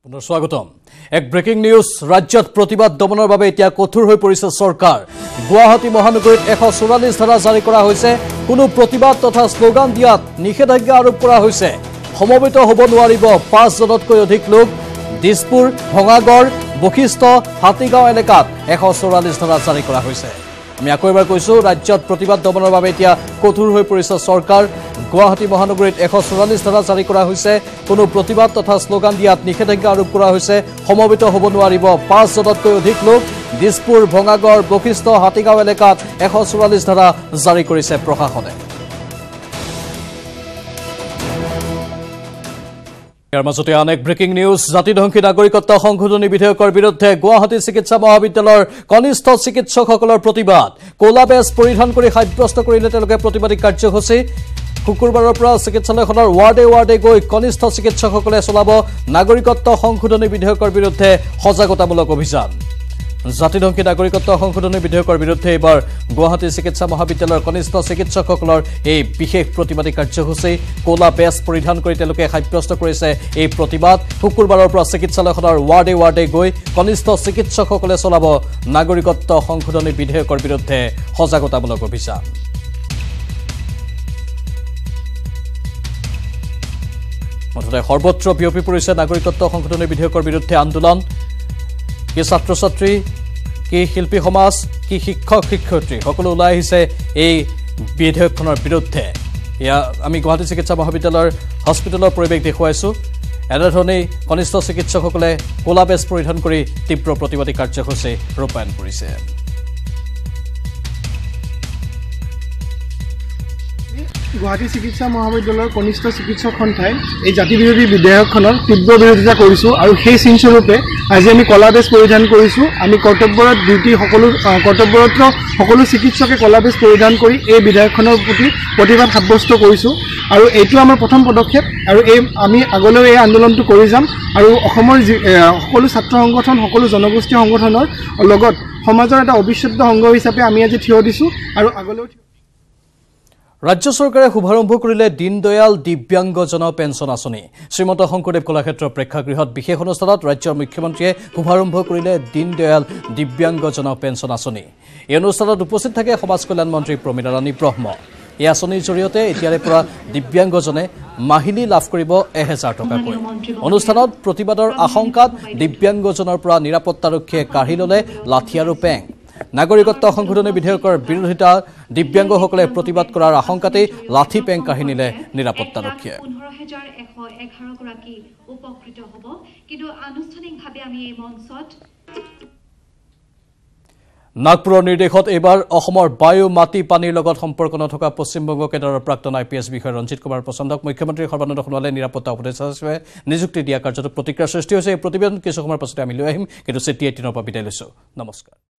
পুনৰ স্বাগতম এক ব্ৰেকিং নিউজ ৰাজ্যত প্ৰতিবাদ দমনৰ বাবে এতিয়া কঠোৰ হৈ পৰিছে চৰকাৰ গুৱাহাটী মহানগৰীত 144 ধাৰা জাৰি কৰা হৈছে কোনো প্ৰতিবাদ তথা স্লোগান দিয়াত নিষেধাজ্ঞা আৰোপ কৰা হৈছে সমবেত হ'ব নোৱাৰিব 5 জনতকৈ অধিক লোক দিছপুৰ ভঙাগড় বখিষ্ট হাতীগাঁও এলেকাত 144 ধাৰা জাৰি কৰা হৈছে আমি আকৌ এবাৰ কৈছো ৰাজ্যত প্ৰতিবাদ দমনৰ বাবে এতিয়া কঠোৰ হৈ পৰিছে চৰকাৰ গুৱাহাটী মহানগৰীত 144 ধাৰা জাৰি কৰা হৈছে কোনো প্ৰতিবাদ তথা স্লোগান দিয়াত নিষেধাজ্ঞা আৰোপ কৰা হৈছে সমবেত হ'ব নোৱাৰিব 5 জনতকৈ অধিক লোক দিছপুৰ ভঙাগড় বখিষ্ট হাতীগাঁও এলেকাত 144 ধাৰা জাৰি কৰিছে প্ৰশাসনে ইয়াৰ মাজতে অনেক ব্ৰেকিং নিউজ জাতিধ্বংসী নাগৰিকত্ব সংশোধনী বিধেয়কৰ বিৰুদ্ধে গুৱাহাটী চিকিৎসা মহাবিদ্যালয়ৰ কনিষ্ঠ চিকিৎসকসকলৰ প্ৰতিবাদ কোলা বেজ পৰিধান কৰি সাব্যস্ত কৰিলে তেওঁলোকে প্ৰতিবাদী কাৰ্যসূচী শুকুৰবাৰৰ পৰা চিকিৎসালয়খনৰ ৱাৰ্ডে গৈ কনিষ্ঠ চিকিৎসকসকলে চলাব নাগৰিকত্ব সংশোধনী বিধেয়কৰ বিৰুদ্ধে সজাগতামূলক অভিযান জাতিধ্বংসী নাগৰিকত্ব সংশোধনী বিধেয়কৰ বিৰুদ্ধে এবাৰ গুৱাহাটী চিকিৎসা মহাবিদ্যালয়ৰ কনিষ্ঠ চিকিৎসকসকলৰ এই বিশেষ প্ৰতিবাদী কাৰ্যসূচী কোলা বেজ পৰিধান কৰি তেওঁলোকে সাব্যস্ত কৰিছে এই প্ৰতিবাদ শুকুৰবাৰৰ পৰা চিকিৎসালয়খনৰ ৱাৰ্ডে গৈ কনিষ্ঠ চিকিৎসকসকলে চলাব নাগৰিকত্ব সংশোধনী বিধেয়কৰ বিৰুদ্ধে সজাগতামূলক অভিযান মুঠতে সৰ্বত্ৰ বিয়পি পৰিছে নাগৰিকত্ব সংশোধনী বিধেয়কৰ বিৰুদ্ধে আন্দোলন কি ছাত্ৰ ছাত্ৰী কি শিল্পী সমাজ কি শিক্ষক শিক্ষয়িত্ৰী সকলো ওলাই আহিছে এই বিধেয়কখনৰ বিৰুদ্ধে ইয়া আমি গুৱাহাটী চিকিৎসা মহাবিদ্যালয়ৰ হস্পিটেলৰ পৰিৱেশ দেখুৱাইছো এনেধৰণে কনিষ্ঠ চিকিৎসকসকলে কোলা বেজ পৰিধান কৰি তীব্ৰ প্ৰতিবাদী কাৰ্যসূচী ৰূপায়ণ কৰিছে গুৱাহাটী চিকিৎসা মহাবিদ্যালয়ৰ কনিষ্ঠ চিকিৎসক সন্থাই এই জাতি বিৰোধী বিধেয়কখনৰ তীব্ৰ বিৰোধিতা কৰিছোঁ আৰু সেই চিনস্বৰূপে আজি আমি কলা বেজ পৰিধান কৰিছোঁ আমি কৰ্তব্যৰত ডিউটি কৰ্তব্যৰত সকলো চিকিৎসকে কলা বেজ পৰিধান কৰি এই বিধেয়কখনৰ প্ৰতি প্ৰতিবাদ সাব্যস্ত কৰিছোঁ আৰু এইটো আমাৰ প্ৰথম পদক্ষেপ আৰু আমি আগলৈ এই আন্দোলনটো কৰি যাম আৰু অসমৰ সকলো ছাত্ৰ সংগঠন সকলো জনগোষ্ঠী সংগঠনৰ লগত সমাজৰ এটা অবিচ্ছেদ্য অংগ হিচাপে আমি আজি থিয় দিছোঁ আৰু আগলৈ ৰাজ্য চৰকাৰে শুভাৰম্ভ কৰিলে দীনদয়াল দিব্যাংগজন পেঞ্চন আঁচনি শ্ৰীমন্ত শংকৰদেৱ কলাক্ষেত্ৰ প্ৰেক্ষাগৃহত বিশেষ অনুষ্ঠানত ৰাজ্যৰ মুখ্যমন্ত্ৰীয়ে শুভাৰম্ভ কৰিলে দীনদয়াল দিব্যাংগজন পেঞ্চন আঁচনি এই অনুষ্ঠানত উপস্থিত থাকে সমাজ কল্যাণ মন্ত্ৰী প্ৰমীলা ৰাণী ব্ৰহ্ম এই আঁচনিৰ জৰিয়তে এতিয়াৰে পৰা দিব্যাংগজনে মাহিলী লাভ কৰিব 1000 টকাকৈ অনুষ্ঠানত প্ৰতিবাদৰ আশংকাত দিব্যাংগজনৰ পৰা নিৰাপত্তাৰক্ষীয়ে কাঢ়ি ল'লে লাঠি আৰু পেং নাগৰিকত্ব সংশোধনী বিধেয়কৰ বিৰোধিতা দিব্যাংগসকলে প্ৰতিবাদ কৰাৰ আশংকাতে লাঠি পেং কাঢ়ি নিলে নিৰাপত্তাৰক্ষীয়ে 15111 গৰাকী উপকৃত হ'ব কিন্তু আনুষ্ঠানিকভাৱে আমি এই মঞ্চত নাগপুৰৰ নিৰ্দেশত এবাৰ অসমৰ বায়ু মাটি পানীৰ লগত সম্পৰ্ক নথকা পশ্চিমবংগ কেডাৰৰ প্ৰাক্তন IPS বিষয়া ৰঞ্জিত কুমাৰ প্ৰচণ্ডক মুখ্যমন্ত্ৰী সৰ্বানন্দ সোণোৱালে নিৰাপত্তা উপদেষ্টা হিচাপে নিযুক্তি দিয়া কাৰ্যত প্ৰতিক্ৰিয়াৰ সৃষ্টি হৈছে এই প্ৰতিবেদন কিছু সময়ৰ পাছতে আমি লৈ আহিম কিন্তু চেতিয়া 3 পৰা বিদায় লৈছো নমস্কাৰ